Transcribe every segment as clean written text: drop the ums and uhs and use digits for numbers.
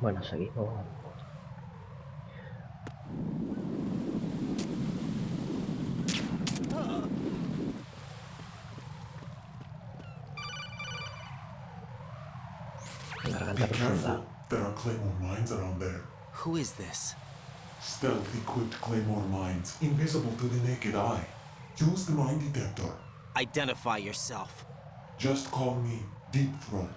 Bueno, seguimos. Garganta Be profunda. careful, there are claymore mines around there. Who is this? Stealth equipped claymore mines, invisible to the naked eye. Use the mine detector. Identify yourself. Just call me Deep Throat.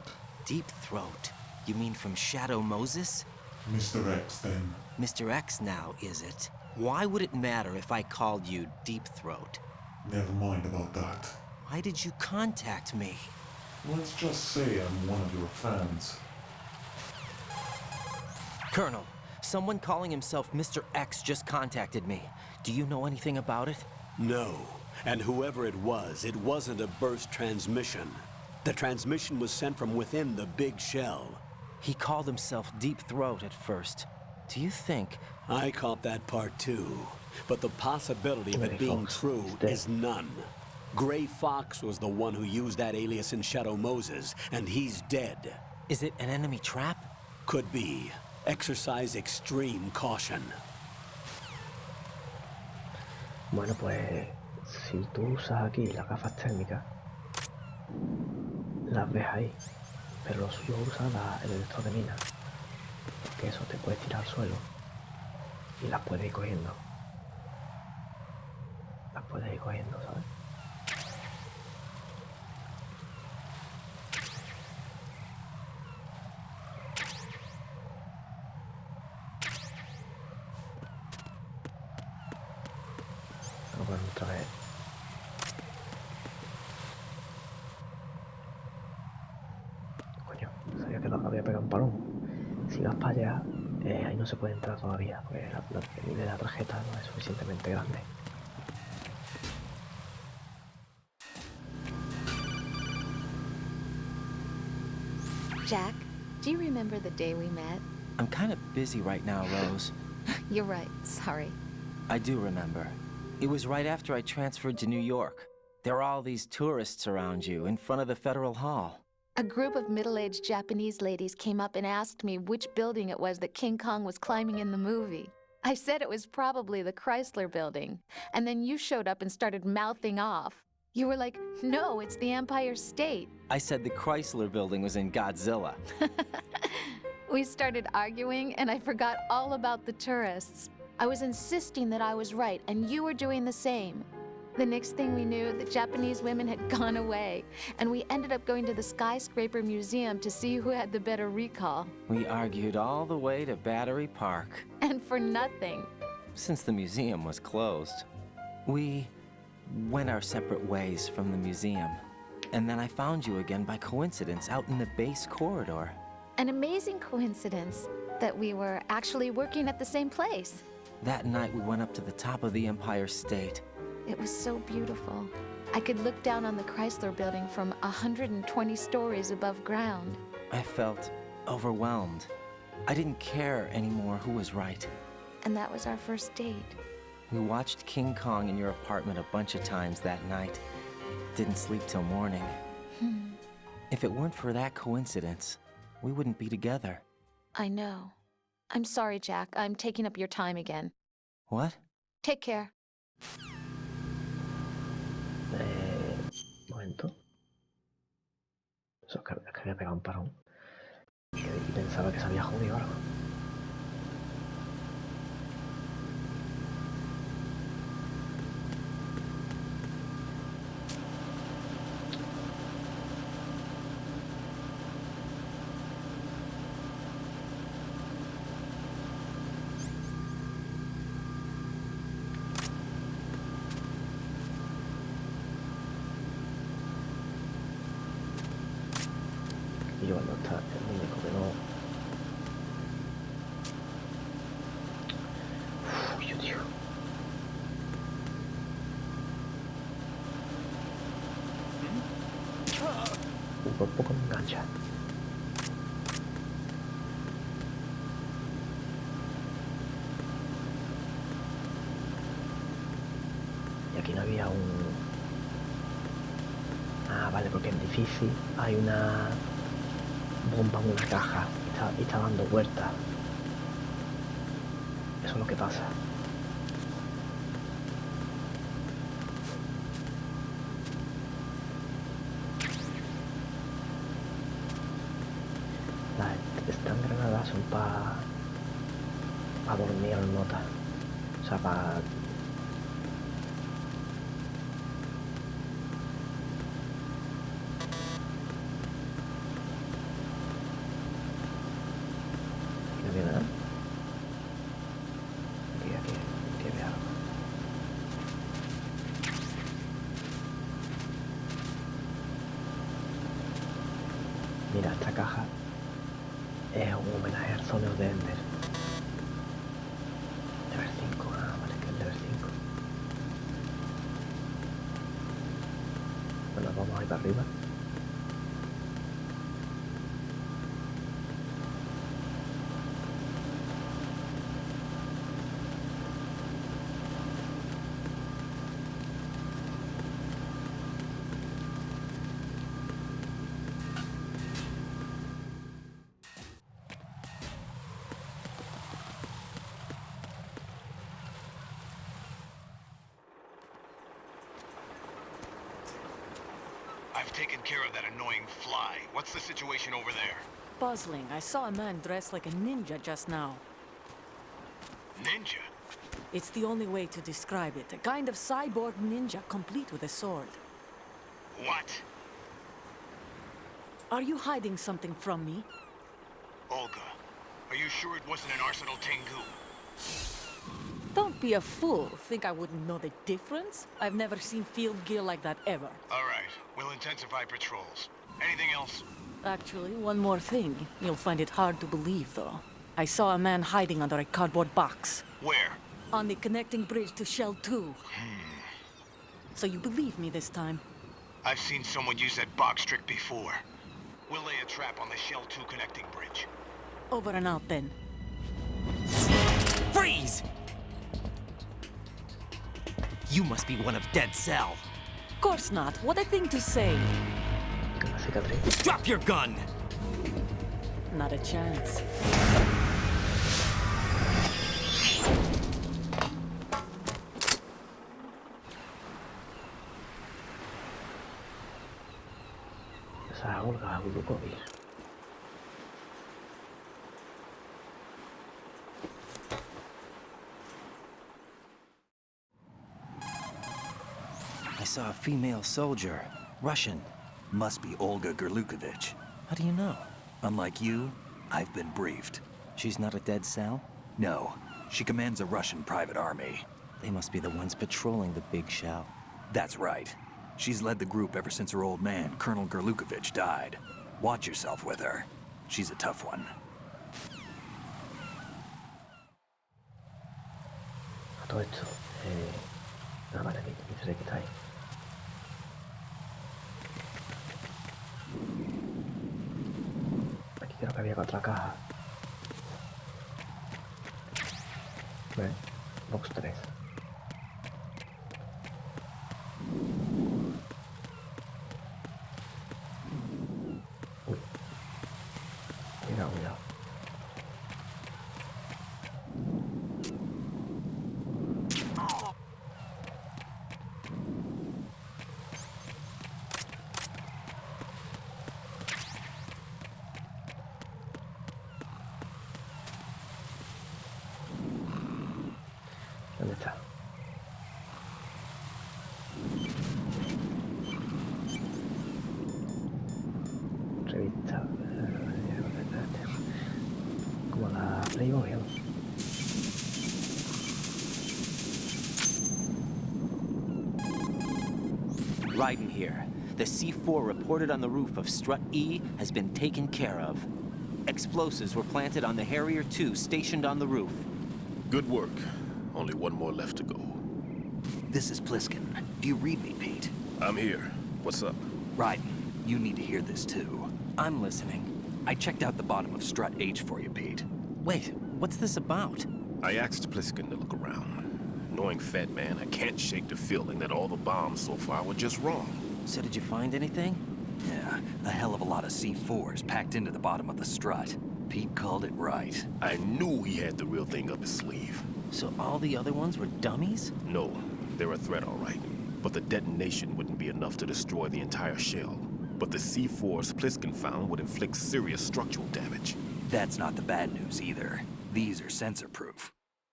Deep Throat? You mean from Shadow Moses? Mr. X, then. Mr. X now, is it? Why would it matter if I called you Deep Throat? Never mind about that. Why did you contact me? Let's just say I'm one of your fans. Colonel, someone calling himself Mr. X just contacted me. Do you know anything about it? No. And whoever it wasn't a burst transmission. The transmission was sent from within the big shell. He called himself Deep Throat at first. Do you think... I caught that part too. But the possibility of it being true is none. Gray Fox was the one who used that alias in Shadow Moses, and he's dead. Is it an enemy trap? Could be. Exercise extreme caution. Bueno, pues si tú usas aquí las gafas térmicas, las ves ahí, pero lo suyo es usar el detector de mina, porque eso te puedes tirar al suelo y las puedes ir cogiendo. Las puedes ir cogiendo, ¿sabes? Bueno, otra vez. Coño, sabía que había pegado un parón. Si vas para allá, ahí no se puede entrar todavía, porque la tarjeta no es suficientemente grande. Jack, do you remember the day we met? I'm kind of busy right now, Rose. You're right, sorry. I do remember. It was right after I transferred to New York. There are all these tourists around you in front of the Federal Hall. A group of middle-aged Japanese ladies came up and asked me which building it was that King Kong was climbing in the movie. I said it was probably the Chrysler Building, and then you showed up and started mouthing off. You were like, no, it's the Empire State. I said the Chrysler Building was in Godzilla. We started arguing, and I forgot all about the tourists. I was insisting that I was right, and you were doing the same. The next thing we knew, the Japanese women had gone away, and we ended up going to the Skyscraper Museum to see who had the better recall. We argued all the way to Battery Park. And for nothing. Since the museum was closed, we went our separate ways from the museum. And then I found you again by coincidence out in the base corridor. An amazing coincidence that we were actually working at the same place. That night we went up to the top of the Empire State. It was so beautiful. I could look down on the Chrysler Building from 120 stories above ground. I felt overwhelmed. I didn't care anymore who was right. And that was our first date. We watched King Kong in your apartment a bunch of times that night. Didn't sleep till morning. If it weren't for that coincidence, we wouldn't be together. I know. I'm sorry, Jack. I'm taking up your time again. What? Take care. Momento. Eso es que había pegado un parón. Y pensaba que se había jodido algo. Y yo cuando está el muñeco que no... Uy, tío. Por poco me engancha. Y aquí no había un... Ah, vale, porque es difícil. Hay una bomba en una caja. y está dando vueltas. Eso es lo que pasa. Estas granadas son para dormir al nota. O sea, para... ¿No viene nada? Aquí había algo. Mira, esta caja es un homenaje al Zone of the Ender. Level 5, vale, que es level 5. Bueno, vamos a ir para arriba. I've taken care of that annoying fly. What's the situation over there? Puzzling. I saw a man dressed like a ninja just now. Ninja? It's the only way to describe it. A kind of cyborg ninja, complete with a sword. What? Are you hiding something from me? Olga, are you sure it wasn't an Arsenal Tengu? Don't be a fool. Think I wouldn't know the difference? I've never seen field gear like that ever. All right, we'll intensify patrols. Anything else? Actually, one more thing. You'll find it hard to believe, though. I saw a man hiding under a cardboard box. Where? On the connecting bridge to Shell 2. So you believe me this time? I've seen someone use that box trick before. We'll lay a trap on the Shell 2 connecting bridge. Over and out, then. Freeze! You must be one of Dead Cell. Of course not. What a thing to say. Una cicatriz. Drop your gun! Not a chance. Esa Olga Gulukovic. I saw a female soldier. Russian. Must be Olga Gerlukovich. How do you know? Unlike you, I've been briefed. She's not a Dead Cell? No, she commands a Russian private army. They must be the ones patrolling the big shell. That's right. She's led the group ever since her old man, Colonel Gerlukovich, died. Watch yourself with her. She's a tough one. A todo esto. Vale, aquí dice que está ahí. Aquí creo que había otra caja. Vale, box 3. Uy. Cuidado, cuidado. ¿Dónde está? Revista. Como la Playboy, ¿no? Raiden here. The C4 reported on the roof of Strut E has been taken care of. Explosives were planted on the Harrier 2 stationed on the roof. Good work. Only one more left to go. This is Pliskin. Do you read me, Pete? I'm here. What's up? Raiden, you need to hear this too. I'm listening. I checked out the bottom of Strut H for you, Pete. Wait, what's this about? I asked Pliskin to look around. Knowing Fed Man, I can't shake the feeling that all the bombs so far were just wrong. So did you find anything? Yeah, a hell of a lot of C4s packed into the bottom of the strut. Pete called it right. I knew he had the real thing up his sleeve. So all the other ones were dummies? No, they're a threat, all right. But the detonation wouldn't be enough to destroy the entire shell. But the C4s Pliskin found would inflict serious structural damage. That's not the bad news either. These are sensor-proof.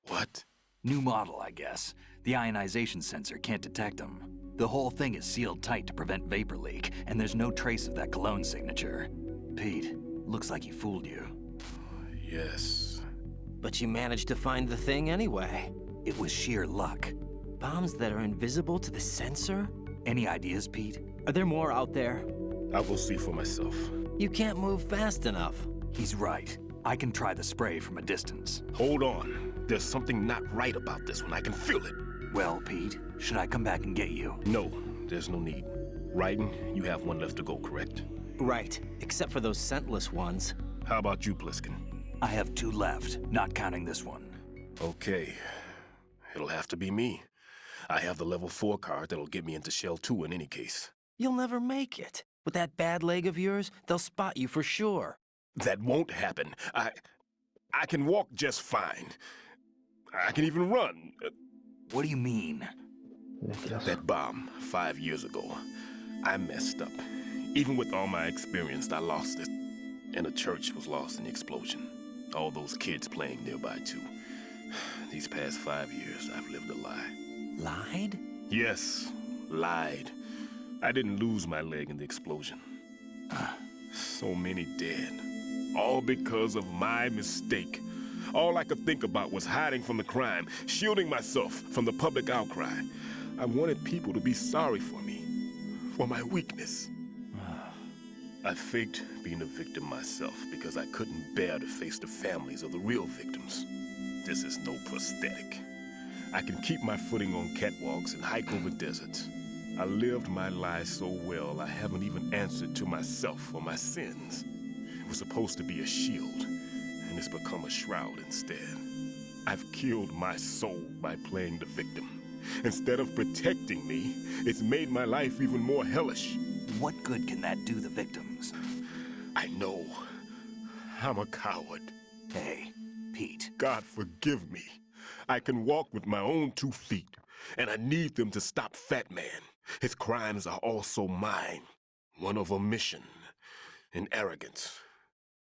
What? New model, I guess. The ionization sensor can't detect them. The whole thing is sealed tight to prevent vapor leak, and there's no trace of that cologne signature. Pete, looks like he fooled you. Yes. But you managed to find the thing anyway. It was sheer luck. Bombs that are invisible to the sensor? Any ideas, Pete? Are there more out there? I'll go see for myself. You can't move fast enough. He's right. I can try the spray from a distance. Hold on. There's something not right about this one. I can feel it. Well, Pete, should I come back and get you? No, there's no need. Raiden, you have one left to go, correct? Right, except for those scentless ones. How about you, Pliskin? I have 2 left, not counting this one. Okay. It'll have to be me. I have the level 4 card that'll get me into Shell 2 in any case. You'll never make it. With that bad leg of yours, they'll spot you for sure. That won't happen. I can walk just fine. I can even run. What do you mean? That bomb 5 years ago. I messed up. Even with all my experience, I lost it. And the church was lost in the explosion. All those kids playing nearby, too. These past 5 years, I've lived a lie. Lied? Yes, lied. I didn't lose my leg in the explosion. So many dead. All because of my mistake. All I could think about was hiding from the crime, shielding myself from the public outcry. I wanted people to be sorry for me, for my weakness. I faked being a victim myself because I couldn't bear to face the families of the real victims. This is no prosthetic. I can keep my footing on catwalks and hike over deserts. I lived my life so well, I haven't even answered to myself for my sins. It was supposed to be a shield, and it's become a shroud instead. I've killed my soul by playing the victim. Instead of protecting me, it's made my life even more hellish. What good can that do the victims? I know. I'm a coward. Hey, Pete. God forgive me. I can walk with my own 2 feet, and I need them to stop Fat Man. His crimes are also mine. One of omission and arrogance.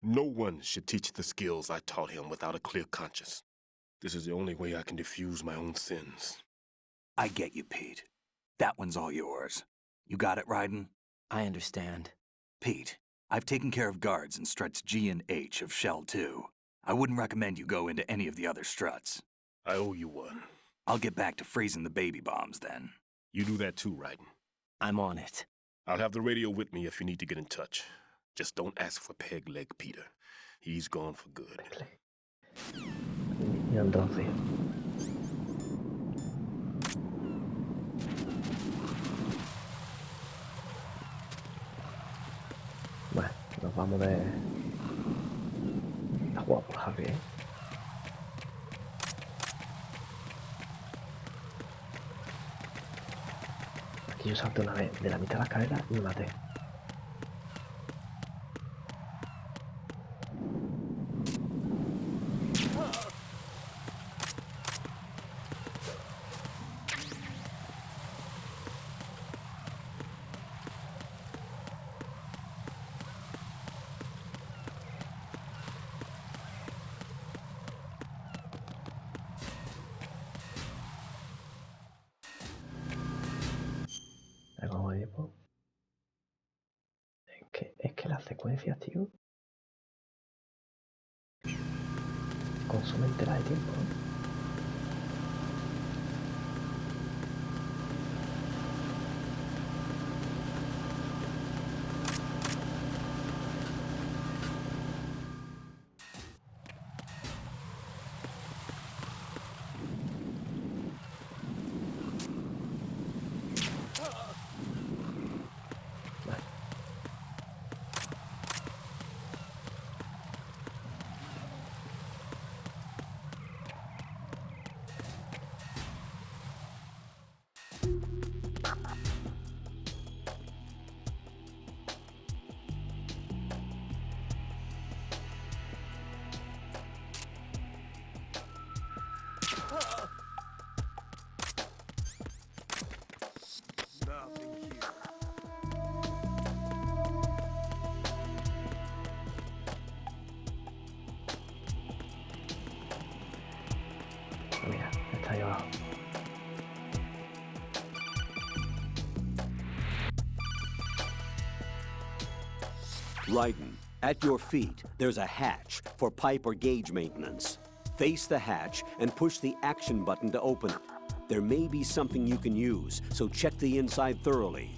No one should teach the skills I taught him without a clear conscience. This is the only way I can diffuse my own sins. I get you, Pete. That one's all yours. You got it, Raiden? I understand. Pete, I've taken care of guards in struts G and H of Shell 2. I wouldn't recommend you go into any of the other struts. I owe you one. I'll get back to freezing the baby bombs then. You do that too, Raiden. I'm on it. I'll have the radio with me if you need to get in touch. Just don't ask for Peg Leg Peter. He's gone for good. Y entonces... Bueno, nos vamos de... a jugar por Harry, ¿eh? Aquí yo salté una vez de la mitad de la escalera y me maté. Es que las secuencias, tío, consumen tela de tiempo, ¿eh? Mira, está ahí abajo. Raiden, at your feet, there's a hatch for pipe or gauge maintenance. Face the hatch and push the action button to open it. There may be something you can use, so check the inside thoroughly.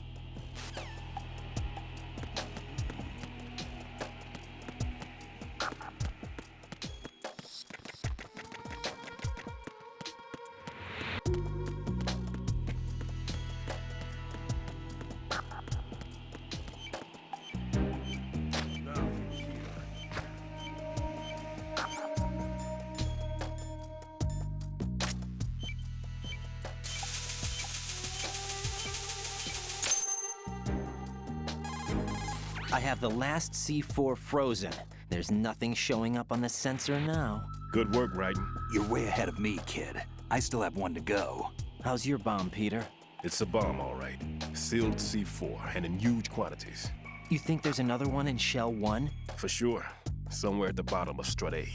I have the last C4 frozen. There's nothing showing up on the sensor now. Good work, Raiden. You're way ahead of me, kid. I still have one to go. How's your bomb, Peter? It's a bomb, all right. Sealed C4, and in huge quantities. You think there's another one in Shell 1? For sure. Somewhere at the bottom of Strut A.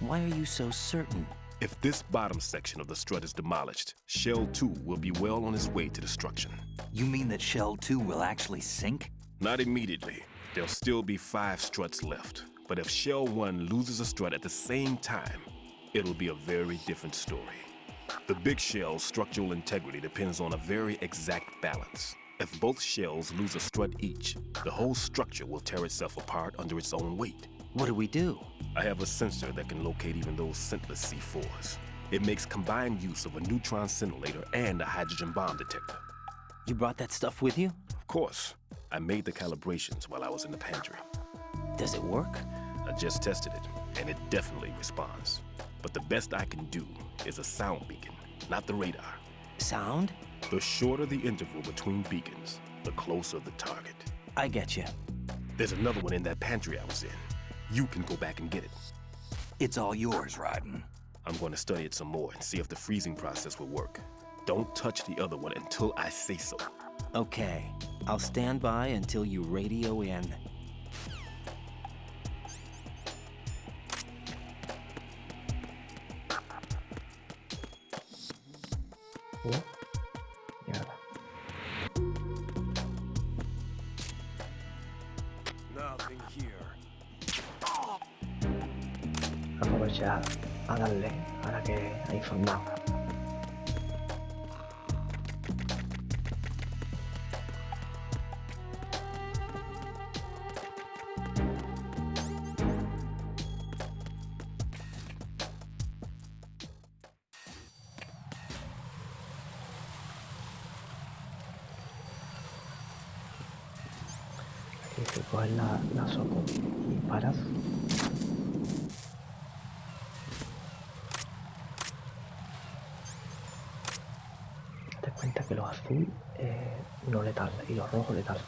Why are you so certain? If this bottom section of the strut is demolished, Shell 2 will be well on its way to destruction. You mean that Shell 2 will actually sink? Not immediately. There'll still be 5 struts left. But if Shell 1 loses a strut at the same time, it'll be a very different story. The big shell's structural integrity depends on a very exact balance. If both shells lose a strut each, the whole structure will tear itself apart under its own weight. What do we do? I have a sensor that can locate even those scentless C4s. It makes combined use of a neutron scintillator and a hydrogen bomb detector. You brought that stuff with you? Of course. I made the calibrations while I was in the pantry. Does it work? I just tested it, and it definitely responds. But the best I can do is a sound beacon, not the radar. Sound? The shorter the interval between beacons, the closer the target. I get you. There's another one in that pantry I was in. You can go back and get it. It's all yours, Raiden. I'm going to study it some more and see if the freezing process will work. Don't touch the other one until I say so. Okay. I'll stand by until you radio in. Mierda. Nothing here. Aprovechar a darle, ahora que ha informado. Aquí se coge la soco y paras. Te cuenta que los azul no letal y los rojos letal.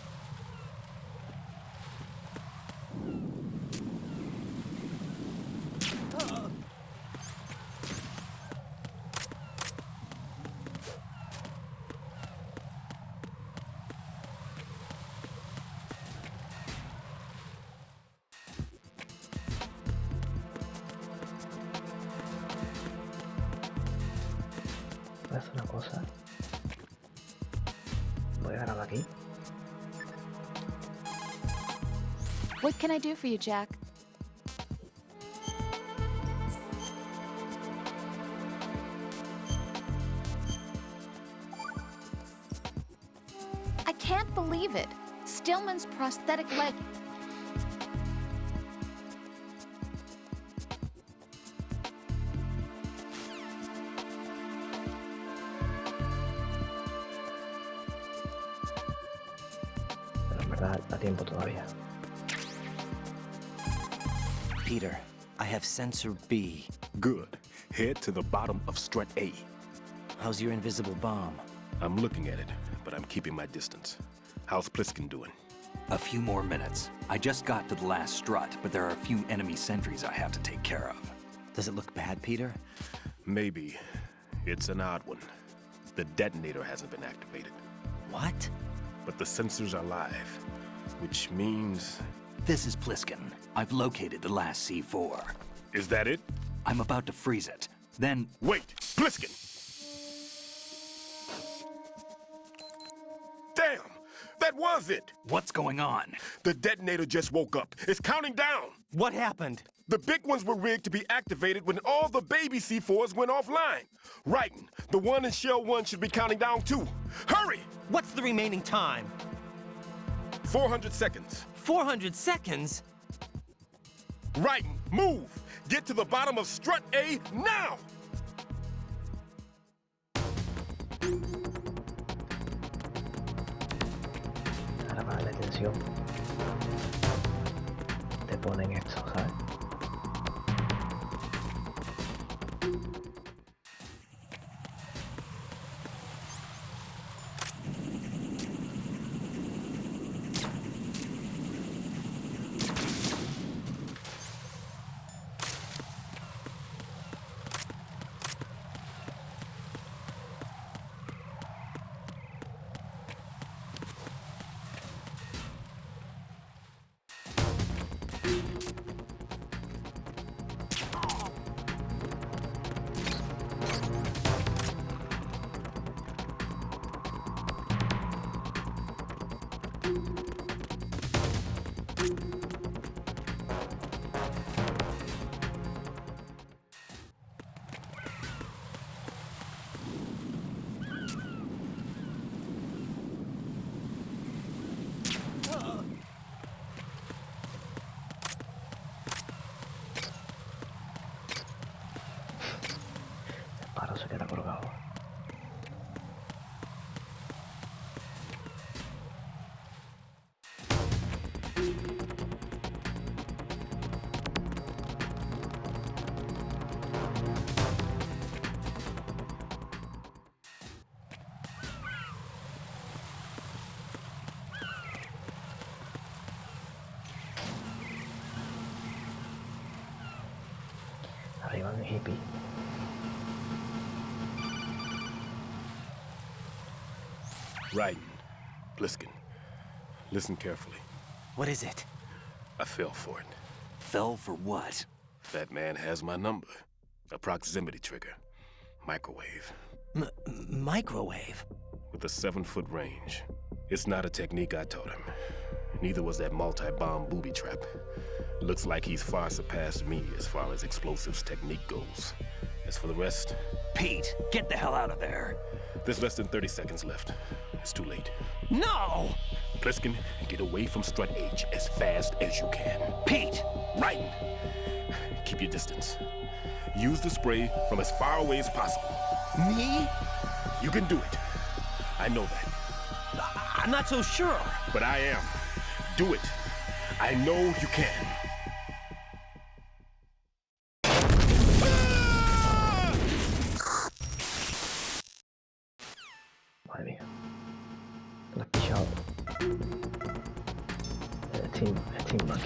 Voy a hacer una cosa. Voy a grabar aquí. What can I do for you, Jack? I can't believe it. Stillman's prosthetic leg. Pero en verdad da tiempo todavía. Peter, I have sensor B. Good. Head to the bottom of Strut A. How's your invisible bomb? I'm looking at it, but I'm keeping my distance. How's Pliskin doing? A few more minutes. I just got to the last strut, but there are a few enemy sentries I have to take care of. Does it look bad, Peter? Maybe. It's an odd one. The detonator hasn't been activated. What? But the sensors are live, which means... This is Pliskin. I've located the last C4. Is that it? I'm about to freeze it. Then Wait, Pliskin! Damn! That was it! what's going on? The detonator just woke up. It's counting down! What happened? The big ones were rigged to be activated when all the baby C4s went offline. Writing, the one in Shell 1 should be counting down too. Hurry! What's the remaining time? 400 seconds. 400 seconds? Writing, move! Get to the bottom of strut A now! Ahora para la tensión te ponen esto, ¿sabes? Ahora se queda colgado. Arriba un hippie. Writing, Pliskin, listen carefully. What is it? I fell for it. Fell for what? That man has my number. A proximity trigger. Microwave. Microwave? With a 7-foot range. It's not a technique I taught him. Neither was that multi-bomb booby trap. Looks like he's far surpassed me as far as explosives technique goes. As for the rest, Pete, get the hell out of there. there's less than 30 seconds left. It's too late. No! Pliskin, get away from strut H as fast as you can. Pete! Right. Keep your distance. Use the spray from as far away as possible. Me? You can do it. I know that. I'm not so sure. But I am. Do it. I know you can. Madre mía. La has pillado. Steam Match.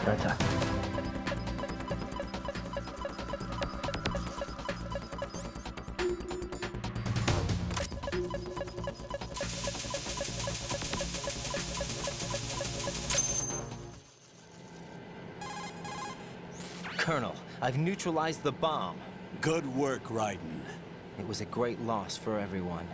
Ahí está. Colonel, I've neutralized the bomb. Good work, Raiden. It was a great loss for everyone.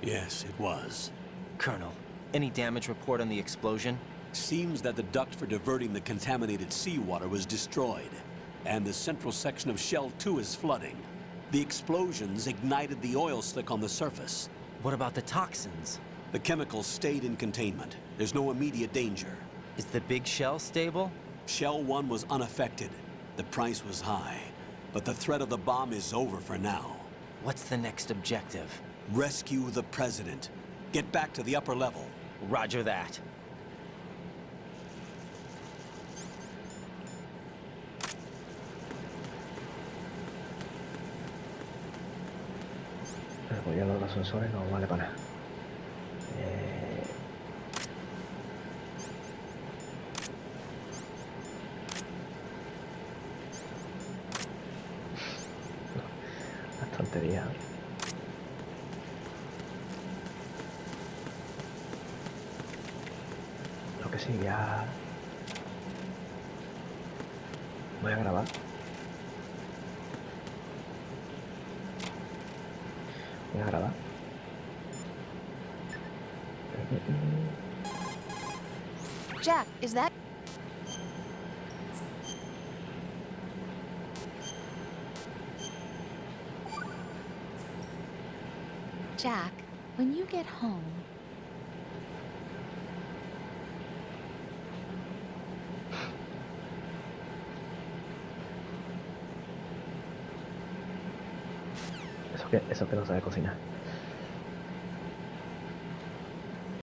Yes, it was. Colonel, any damage report on the explosion? Seems that the duct for diverting the contaminated seawater was destroyed, and the central section of Shell 2 is flooding. The explosions ignited the oil slick on the surface. What about the toxins? The chemicals stayed in containment. There's no immediate danger. Is the big shell stable? Shell 1 was unaffected. The price was high, but the threat of the bomb is over for now. What's the next objective? Rescue the president. Get back to the upper level. Roger that. Pues ya los ascensores no vale para nada. Las tonterías. Lo que sí, ya voy a grabar. Voy a grabar. Jack, is that... Jack, when you get home... Eso que no sabe cocinar.